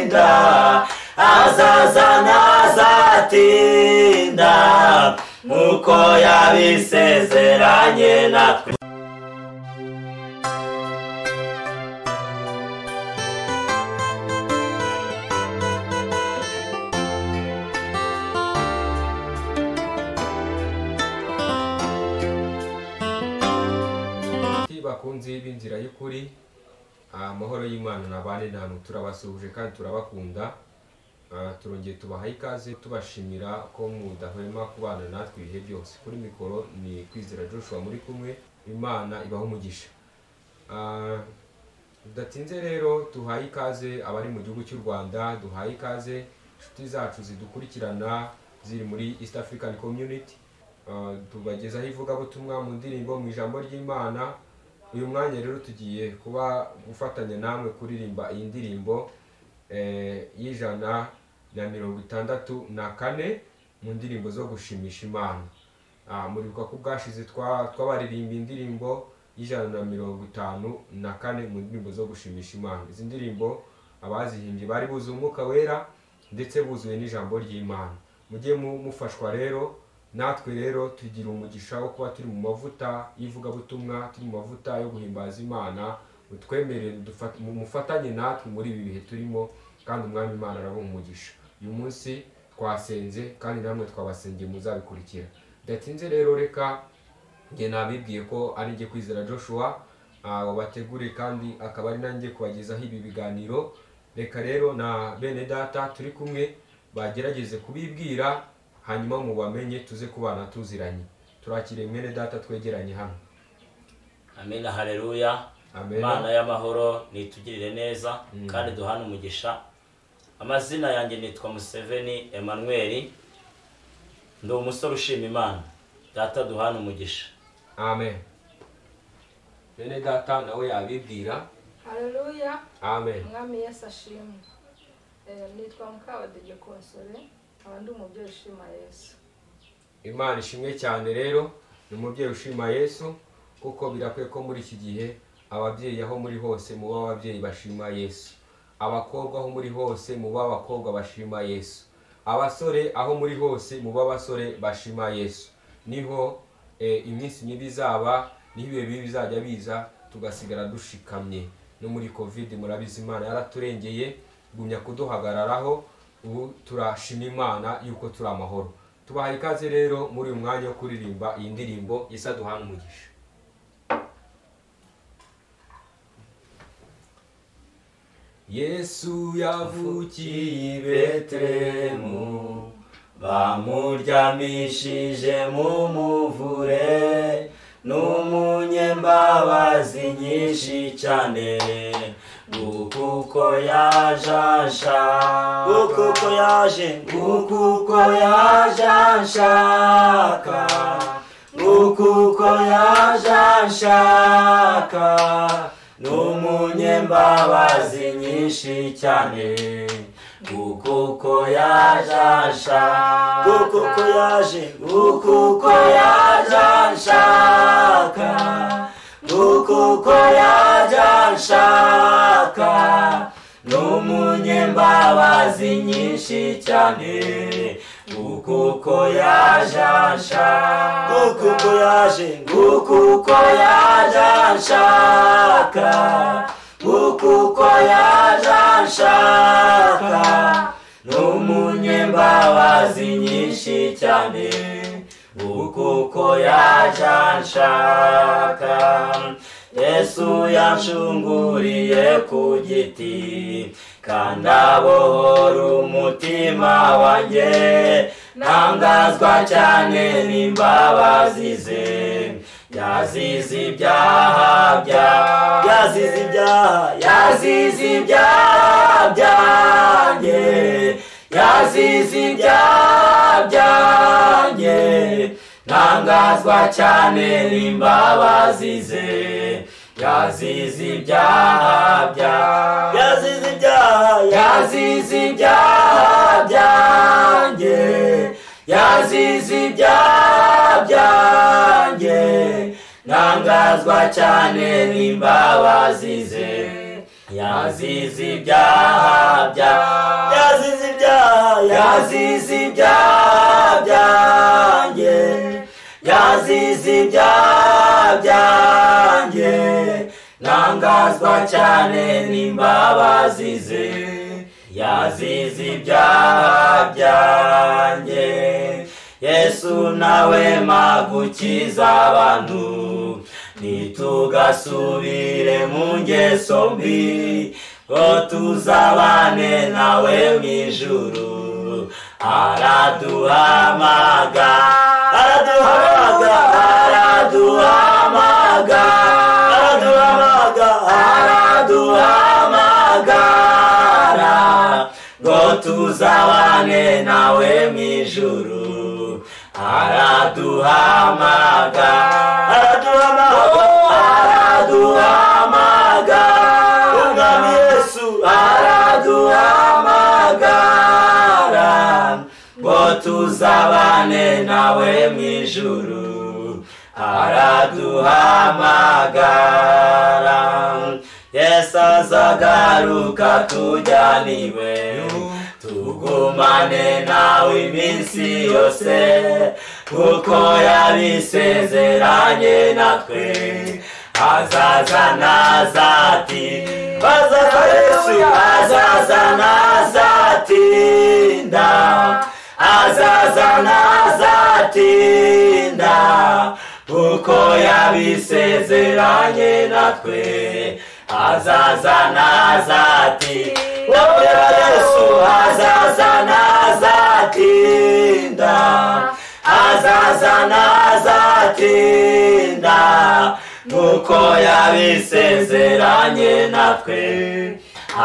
azatinda, azaza ntazatinda, nk'uko yabisezeranye natwe. bakunzi b'inzira y'ukuri, amahoro y'Imana nabane namwe, turabasuhuje kandi turabakunda. Turongeye tubaha ikaze tubashimira ko mudahwema kubana natwe ibihe byose. Kuri mikoro ni Kwizera Joshua muri kumwe, Imana ibaho umugisha. Datinze rero duhaye ikaze abari mu gihugu cy'u Rwanda, duhaye ikaze inshuti zacu zidukurikirana ziri muri East African Community. Tubagezaho ivugabutumwa mu ndirimbo mu ijambo ry'Imana. Uyu mwanya rero tugiye kuba gufatanya namwe kuririmba iyi ndirimbo y'ijana na 64 mu ndirimbo zo gushimisha Imana. Muribuka ko bwashize twabaririmba indirimbo y'ijana na 54 mu ndirimbo zo gushimisha Imana. Izi ndirimbo abazihimbye bari buzuye Umwuka Wera ndetse buzuye n'ijambo ry'Imana. Mujye mufashwa rero, natwe rero tugira umugisha wo kuba turi mu mavuta y'ivugabutumwa, turi mu mavuta yo guhimbaza Imana. Utwemerere mufatanye natwe muri ibi bihe turimo, kandi umwami Imana arabaha umugisha. Uyu munsi twasenze kandi namwe twabasengeye muzabikurikira. Datinze rero reka nge nabibwiye ko ari nge Kwizera Joshua wabategure kandi akaba ari nanjye kubagezaho ibi biganiro. Reka rero na bene data turi kumwe bagerageze kubibwira, hanyuma mubamenye tuze kubana tuziranye. Turakire mwene data twegeranye hano. Amen, haleluya. Amen. Imana y'amahoro nitugirire neza kandi duhana umugisha. Amazina yanjye nitwa Museveni Emmanuel, ndi umusore ushima Imana. Data duhana umugisha. Amen. Bene data nawe yabibwira. Haleluya. Amen. Mwami Yesu ashimwe. Nitwa Mukabadege Konsole, abandi umubyeyi ushima Yesu. Imana ishimwe cyane rero, ni umubyeyi ushima Yesu, kuko birakwiye ko muri iki gihe ababyeyi aho muri hose muba ababyeyi bashima Yesu. Abakobwa aho muri hose muba abakobwa bashima Yesu. Abasore aho muri hose muba abasore bashima Yesu. Niho iminsi mibi izaba, niho ibihe bibi bizajya biza tugasigara dushikamye. No muri Covid murabizi Imana yaraturengeye, gumya kuduhagararaho. Ubu turashima Imana yuko turi amahoro. Tubaha ikaze rero muri uyu mwanya wo kuririmba iyi ndirimbo Yesu aduhana umugisha. Yesu yavukiye i Betelehemu, bamuryamishije mu muvure, n'umunyembabazi nyinshi cyane, kuko yaje anshaka, n'umunyembabazi nyinshi cyane, kuko yaje anshaka, n'umunyembabazi nyinshi cyane, kuko yaje anshaka, n'umunyembabazi nyinshi cyane, kuko yaje anshaka. Yesu yanshunguriye ku giti, kandi abohora umutima wanjye, ntangazwa cyane n'imbabazi ze. Yazize ibyaha byanjye, ntangazwa cyane n'imbabazi ze. Yazize ibyaha byanjye, ntangazwa cyane n'imbabazi ze. yazize ibyaha byanjye, yazize ibyaha byanjye, ntangazwa cyane n'imbabazi ze, yazize ibyaha byanjye. Yesu nawe magukiza abantu, ntitugasubire mu ngeso mbi, ngo tuzabane nawe mu ijuru. Araduhamagara ngo tuzabane nawe mu ijuru. Araduhamagara umwami Yesu, araduhamagara ngo tuzabane nawe mu ijuru. Araduhamagara. Yesu azagaruka tujyaniwe, tugumane nawe iminsi yose, kuko yabisezeranye natwe. Azaza nazatinda, Yesu azaza nazatinda, azaza nazatinda, kuko yabisezeranye natwe. Azaza nazatinda, Yesu azaza nazatinda, azaza nazatinda, kuko yabisezeranye natwe.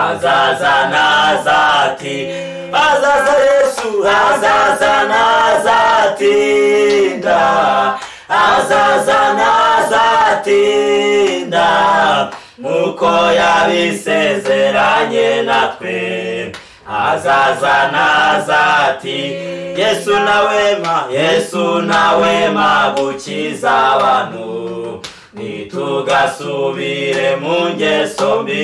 Azaza nazatinda, azaza Yesu azaza nazatinda, azaza nazatinda, kuko yabisezeranye natwe. Azaza nazatinda. Yesu nawe magukiza abantu, ntitugasubire mu ngeso mbi,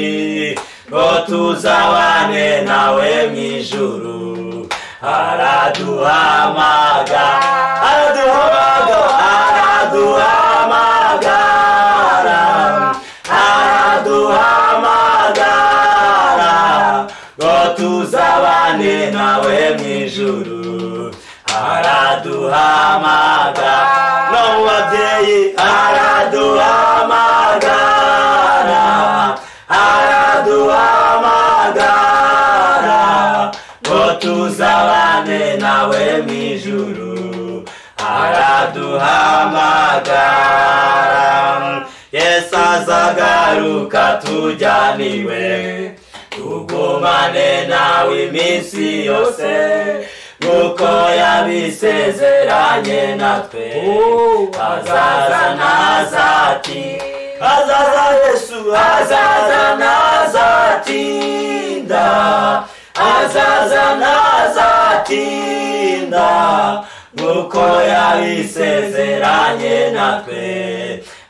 ngo tuzabane nawe mu ijuru. Araduhamagara ngo tuzabane nawe mu ijuru. Araduhamagara no mu babyeyi, araduhamagara, araduhamagara ngo tuzabane nawe mu ijuru. Araduhamagara. Yesu azagaruka tujyaniwe, tugumane nawe iminsi yose, kuko yabisezeranye natwe. Azaza nazatinda, azaza Yesu azaza nazatinda, azaza nazatinda, kuko yabisezeranye natwe.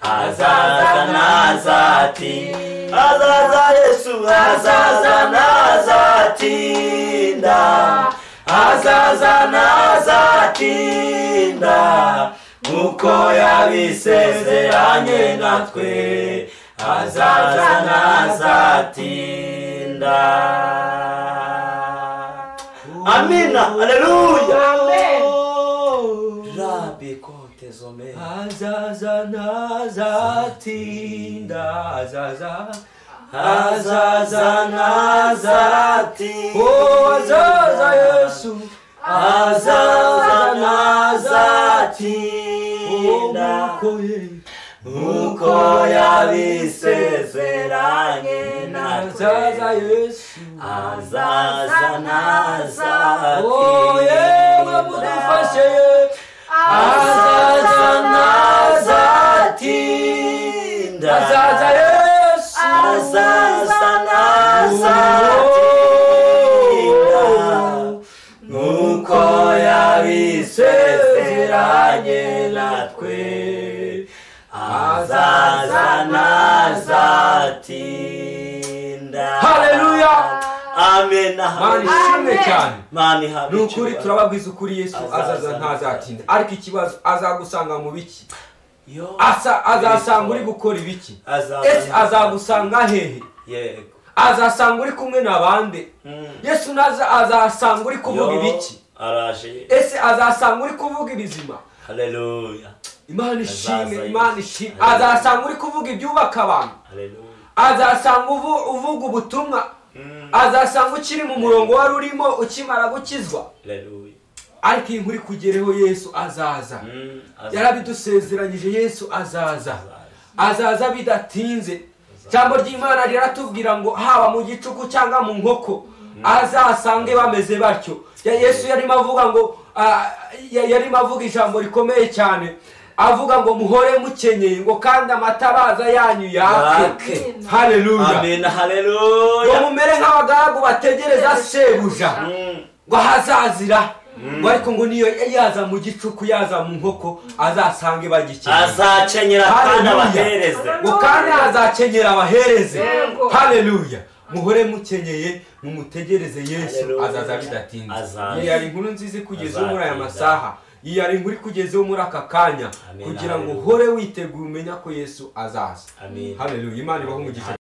Azaza nazatinda, azaza Yesu azaza nazatinda, azaza nazatinda, kuko yabisezeranye natwe. Azaza nazatinda. Amina, haleluya, Amen. Rabbi kontezome. Azaza nazatinda, Azaza nazatinda, oh azaza Yesu, azaza nazatinda, uko yabisezeranye natwe. azaza Yesu, Azaza nazatinda, oh yewe mudufashe. azaza nazatinda, Azaza Yesu, azaza nazatinda, nuko yabisezeranye natwe. Azaza nazatinda. Haleluya. Amen. Mani ishimwe cyane. Mani habe. Nukuri turababwiza ukuri Yesu azaza ntazatinda. Ariko ikibazo azagusanga mu biki? Azasanga uri gukora ibiki? Ese azagusanga hehe? Yego. Azasanga uri kumwe n'abandi. Yesu azasanga uri kuvuga ibiki? Araje. Ese azasanga uri kuvuga ibizima? Haleluya. Imana ishimwe, Imana ishimwe. Azasanga uri kuvuga ibyubaka abantu. Haleluya. Azasanga uvuga ubutumwa. Azasanga ukiri mu murongo wari urimo ukimara gukizwa. Haleluya. Ariko iyi nkuri kugereho Yesu azaza. Yarabidusezeranyije Yesu azaza. Azaza bidatinze. Jambo ry'Imana riratubwira ngo haba mu gicuku cyangwa mu nkoko azasange bameze batyo. Yesu yarimo avuga ngo yarimo avuga ijambo rikomeye cyane. Avuga ngo muhore mukenyeye ngo kandi amatabaza yanyu yake. Haleluya. Amen. Haleluya. Ngo mumere nk'abagaragu bategereza sebuja ngo hazazira. Ngo ariko ngo niyo yaza mu gicuku yaza mu nkoko azasange bagikeneye. Azakenyera kandi abahereze. Ngo kandi azakenyera abahereze. Haleluya. Muhore mukenyeye mumutegereze Yesu azaza bidatinze. Iyi yari inkuru nziza kugeza muri aya masaha. Iyi yari inkuru kugezeho muri aka kanya kugira ngo uhore witeguye umenya ko Yesu azaza. Haleluya. Imana ibahe umugisha.